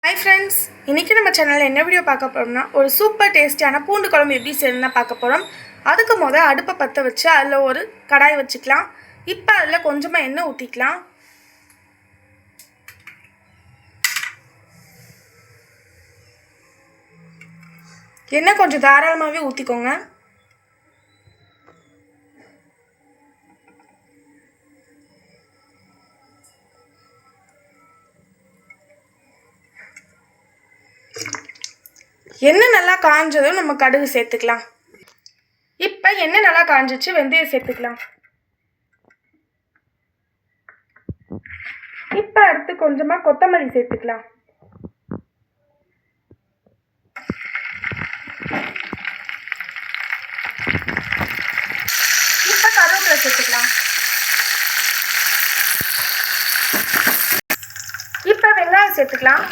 Hi friends, இன்னைக்கு நம்ம சேனல்ல என்ன வீடியோ பார்க்க போறோம்னா ஒரு சூப்பர் டேஸ்டியான பூண்டு குழம்பு எப்படி செய்யணும்னு பார்க்க போறோம். அதுக்கு முதல்ல அடுப்பை பற்ற வச்சு அதில் ஒரு கடாய் வச்சுக்கலாம். இப்போ அதில் கொஞ்சமாக எண்ணெய் ஊற்றிக்கலாம். எண்ணெய் கொஞ்சம் தாராளமாகவே ஊற்றிக்கோங்க. எண்ணெய் நல்லா காஞ்சதும் நம்ம கடுகு சேர்த்துக்கலாம். இப்போ எண்ணெய் நல்லா காஞ்சிச்சு, வெந்தயம் சேர்த்துக்கலாம். இப்போ அடுத்து கொஞ்சமாக கொத்தமல்லி சேர்த்துக்கலாம். இப்போ கருவேப்பிலை சேர்த்துக்கலாம். இப்போ வெங்காயம் சேர்த்துக்கலாம்.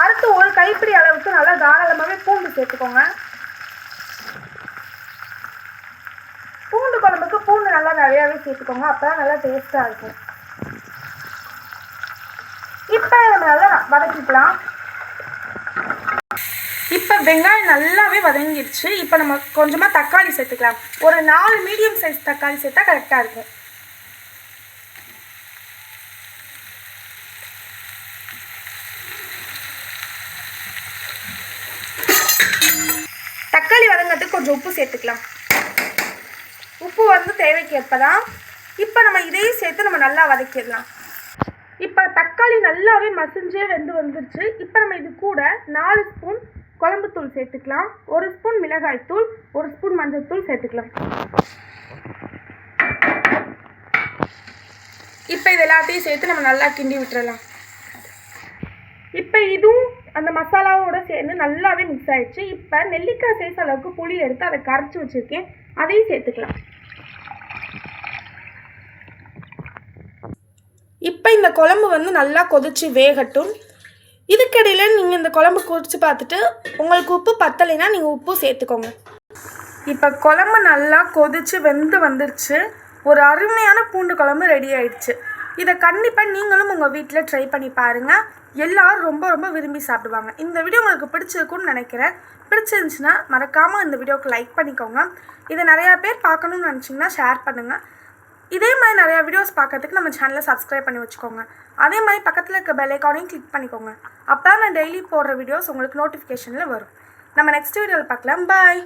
அடுத்து ஒரு கைப்பிடி அளவுக்கு நல்லா தாராளமாகவே பூண்டு சேர்த்துக்கோங்க. பூண்டு குழம்புக்கு பூண்டு நல்லா நிறையாவே சேர்த்துக்கோங்க, அப்போ தான் நல்லா டேஸ்ட்டாக இருக்கும். இப்போ நம்ம நல்லா வதக்கிக்கலாம். இப்போ வெங்காயம் நல்லாவே வதங்கிடுச்சு. இப்போ நம்ம கொஞ்சமாக தக்காளி சேர்த்துக்கலாம். ஒரு 4 மீடியம் சைஸ் தக்காளி சேர்த்தா கரெக்டாக இருக்கும். தக்காளி வதங்கிறதுக்கு கொஞ்சம் உப்பு சேர்த்துக்கலாம். உப்பு வந்து தேவைக்கு ஏற்பதான். இப்போ நம்ம இதையும் சேர்த்து நம்ம நல்லா வதக்கிடலாம். இப்போ தக்காளி நல்லாவே மசிஞ்சே வந்துருச்சு. இப்போ நம்ம இது கூட 4 ஸ்பூன் குழம்புத்தூள் சேர்த்துக்கலாம். 1 ஸ்பூன் மிளகாய் தூள், 1 ஸ்பூன் மஞ்சள் தூள் சேர்த்துக்கலாம். இப்போ இது எல்லாத்தையும் சேர்த்து நம்ம நல்லா கிண்டி விட்டுறலாம். இப்போ இதுவும் அந்த மசாலாவோட சேர்ந்து நல்லாவே மிக்ஸ் ஆயிடுச்சு. இப்போ நெல்லிக்காய் சைஸ் அளவுக்கு புளி எடுத்து அதை கரைச்சி வச்சுருக்கேன், அதையும் சேர்த்துக்கலாம். இப்போ இந்த குழம்பு வந்து நல்லா கொதிச்சு வேகட்டும். இதுக்கடையில் நீங்கள் இந்த குழம்பு குடிச்சு பார்த்துட்டு உங்களுக்கு உப்பு பத்தலைன்னா நீங்கள் உப்பு சேர்த்துக்கோங்க. இப்போ குழம்பு நல்லா கொதிச்சு வந்துருச்சு. ஒரு அருமையான பூண்டு குழம்பு ரெடி ஆயிடுச்சு. இதை கண்டிப்பாக நீங்களும் உங்கள் வீட்டில் ட்ரை பண்ணி பாருங்கள். எல்லோரும் ரொம்ப ரொம்ப விரும்பி சாப்பிடுவாங்க. இந்த வீடியோ உங்களுக்கு பிடிச்சிருக்குன்னு நினைக்கிறேன். பிடிச்சிருந்துச்சுன்னா மறக்காமல் இந்த வீடியோவுக்கு லைக் பண்ணிக்கோங்க. இதை நிறையா பேர் பார்க்கணுன்னு நினச்சிங்கன்னா ஷேர் பண்ணுங்கள். இதே மாதிரி நிறையா வீடியோஸ் பார்க்கறதுக்கு நம்ம சேனலை சப்ஸ்கிரைப் பண்ணி வச்சுக்கோங்க. அதே மாதிரி பக்கத்தில் இருக்க பெல் ஐக்கானையும் கிளிக் பண்ணிக்கோங்க. அப்போ தான் நான் டெய்லி போடுற வீடியோஸ் உங்களுக்கு நோட்டிஃபிகேஷனில் வரும். நம்ம நெக்ஸ்ட் வீடியோவில் பார்க்கலாம். பாய்.